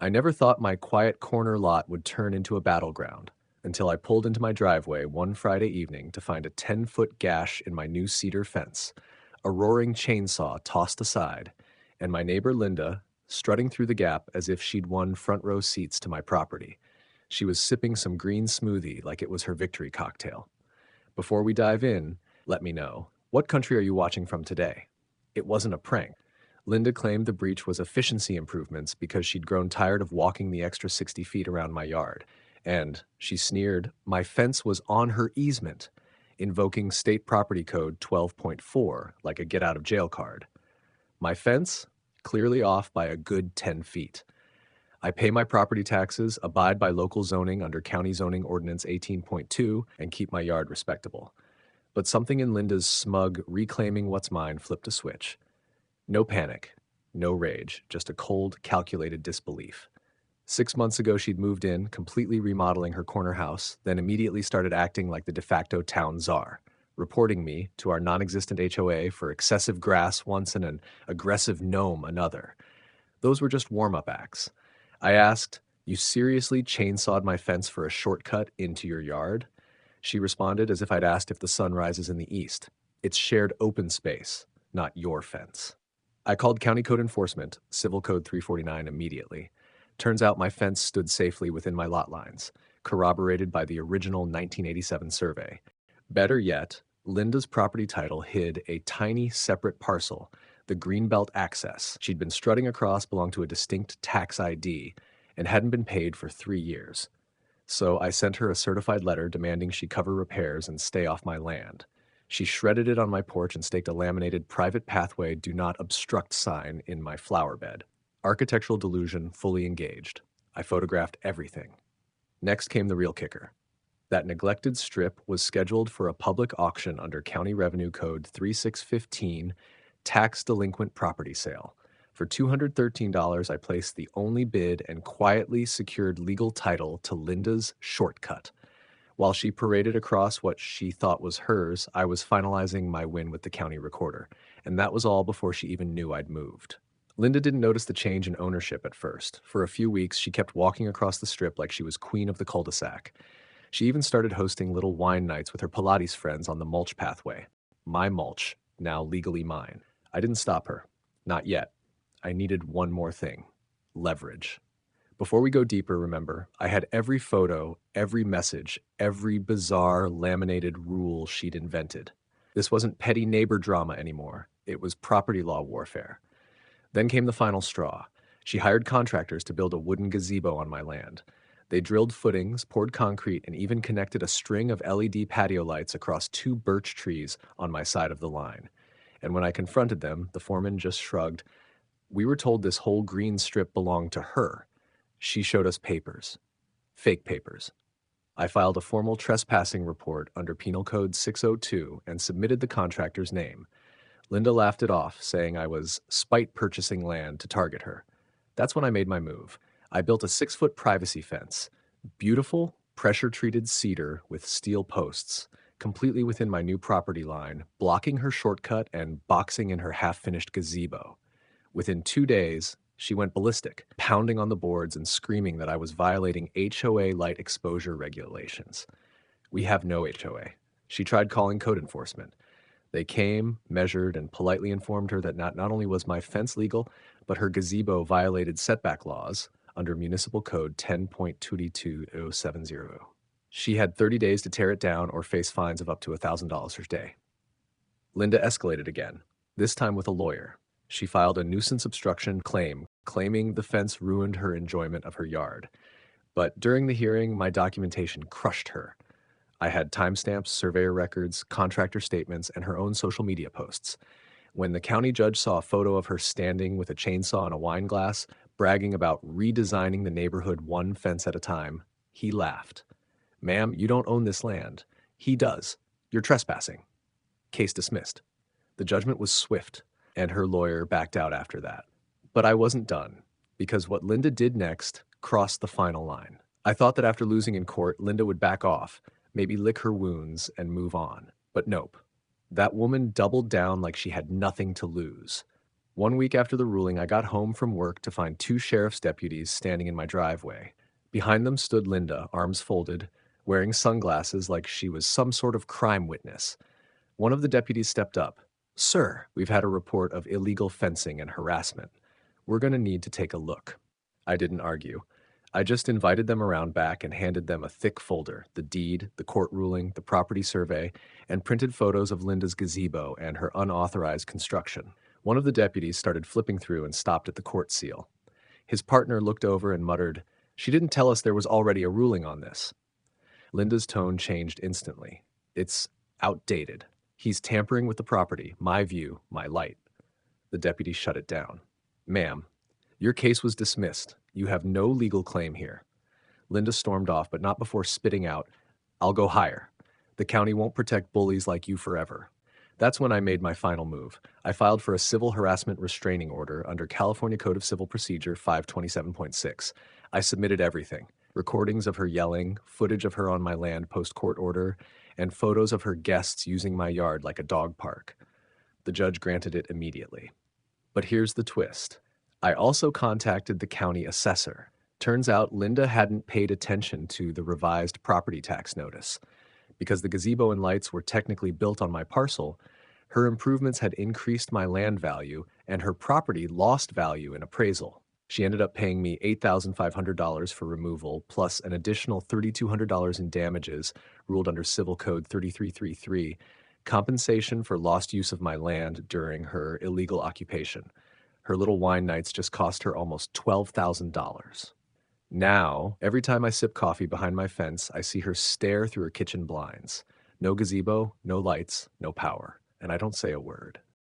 I never thought my quiet corner lot would turn into a battleground until I pulled into my driveway one Friday evening to find a 10-foot gash in my new cedar fence, a roaring chainsaw tossed aside, and my neighbor Linda strutting through the gap as if she'd won front row seats to my property. She was sipping some green smoothie like it was her victory cocktail. Before we dive in, let me know, what country are you watching from today? It wasn't a prank. Linda claimed the breach was efficiency improvements because she'd grown tired of walking the extra 60 feet around my yard. And, she sneered, my fence was on her easement, invoking State Property Code 12.4 like a get-out-of-jail card. My fence? Clearly off by a good 10 feet. I pay my property taxes, abide by local zoning under County Zoning Ordinance 18.2, and keep my yard respectable. But something in Linda's smug reclaiming what's mine flipped a switch. No panic, no rage, just a cold, calculated disbelief. 6 months ago, she'd moved in, completely remodeling her corner house, then immediately started acting like the de facto town czar, reporting me to our non-existent HOA for excessive grass once and an aggressive gnome another. Those were just warm-up acts. I asked, "You seriously chainsawed my fence for a shortcut into your yard?" She responded as if I'd asked if the sun rises in the east. It's shared open space, not your fence. I called County Code Enforcement, Civil Code 349, immediately. Turns out my fence stood safely within my lot lines, corroborated by the original 1987 survey. Better yet, Linda's property title hid a tiny separate parcel, the Greenbelt Access she'd been strutting across belonged to a distinct tax ID and hadn't been paid for 3 years. So I sent her a certified letter demanding she cover repairs and stay off my land. She shredded it on my porch and staked a laminated private pathway do not obstruct sign in my flower bed. Architectural delusion fully engaged. I photographed everything. Next came the real kicker. That neglected strip was scheduled for a public auction under County Revenue Code 3615, tax delinquent property sale. For $213, I placed the only bid and quietly secured legal title to Linda's shortcut. While she paraded across what she thought was hers, I was finalizing my win with the county recorder, and that was all before she even knew I'd moved. Linda didn't notice the change in ownership at first. For a few weeks, she kept walking across the strip like she was queen of the cul-de-sac. She even started hosting little wine nights with her Pilates friends on the mulch pathway. My mulch, now legally mine. I didn't stop her. Not yet. I needed one more thing. Leverage. Before we go deeper, remember, I had every photo, every message, every bizarre laminated rule she'd invented. This wasn't petty neighbor drama anymore. It was property law warfare. Then came the final straw. She hired contractors to build a wooden gazebo on my land. They drilled footings, poured concrete, and even connected a string of LED patio lights across 2 birch trees on my side of the line. And when I confronted them, the foreman just shrugged. We were told this whole green strip belonged to her. She showed us papers. Fake papers. I filed a formal trespassing report under Penal Code 602 and submitted the contractor's name. Linda laughed it off, saying I was spite purchasing land to target her. That's when I made my move. I built a 6-foot privacy fence. Beautiful, pressure-treated cedar with steel posts, completely within my new property line, blocking her shortcut and boxing in her half-finished gazebo. Within 2 days, she went ballistic, pounding on the boards and screaming that I was violating HOA light exposure regulations. We have no HOA. She tried calling code enforcement. They came, measured, and politely informed her that not only was my fence legal, but her gazebo violated setback laws under Municipal Code 10.22070. She had 30 days to tear it down or face fines of up to $1,000 a day. Linda escalated again, this time with a lawyer. She filed a nuisance obstruction claim, claiming the fence ruined her enjoyment of her yard. But during the hearing, my documentation crushed her. I had timestamps, surveyor records, contractor statements, and her own social media posts. When the county judge saw a photo of her standing with a chainsaw and a wine glass, bragging about redesigning the neighborhood one fence at a time, he laughed. "Ma'am, you don't own this land. He does. You're trespassing." Case dismissed. The judgment was swift, and her lawyer backed out after that. But I wasn't done, because what Linda did next crossed the final line. I thought that after losing in court, Linda would back off, maybe lick her wounds and move on. But nope. That woman doubled down like she had nothing to lose. One week after the ruling, I got home from work to find two sheriff's deputies standing in my driveway. Behind them stood Linda, arms folded, wearing sunglasses like she was some sort of crime witness. One of the deputies stepped up. "Sir, we've had a report of illegal fencing and harassment. We're going to need to take a look." I didn't argue. I just invited them around back and handed them a thick folder, the deed, the court ruling, the property survey, and printed photos of Linda's gazebo and her unauthorized construction. One of the deputies started flipping through and stopped at the court seal. His partner looked over and muttered, "She didn't tell us there was already a ruling on this." Linda's tone changed instantly. "It's outdated. He's tampering with the property, my view, my light." The deputy shut it down. "Ma'am, your case was dismissed. You have no legal claim here." Linda stormed off, but not before spitting out, "I'll go higher. The county won't protect bullies like you forever." That's when I made my final move. I filed for a civil harassment restraining order under California Code of Civil Procedure 527.6. I submitted everything: recordings of her yelling, footage of her on my land post-court order, and photos of her guests using my yard like a dog park. The judge granted it immediately. But here's the twist. I also contacted the county assessor. Turns out Linda hadn't paid attention to the revised property tax notice. Because the gazebo and lights were technically built on my parcel, her improvements had increased my land value, and her property lost value in appraisal. She ended up paying me $8,500 for removal, plus an additional $3,200 in damages, ruled under Civil Code 3333, compensation for lost use of my land during her illegal occupation. Her little wine nights just cost her almost $12,000. Now, every time I sip coffee behind my fence, I see her stare through her kitchen blinds. No gazebo, no lights, no power, and I don't say a word.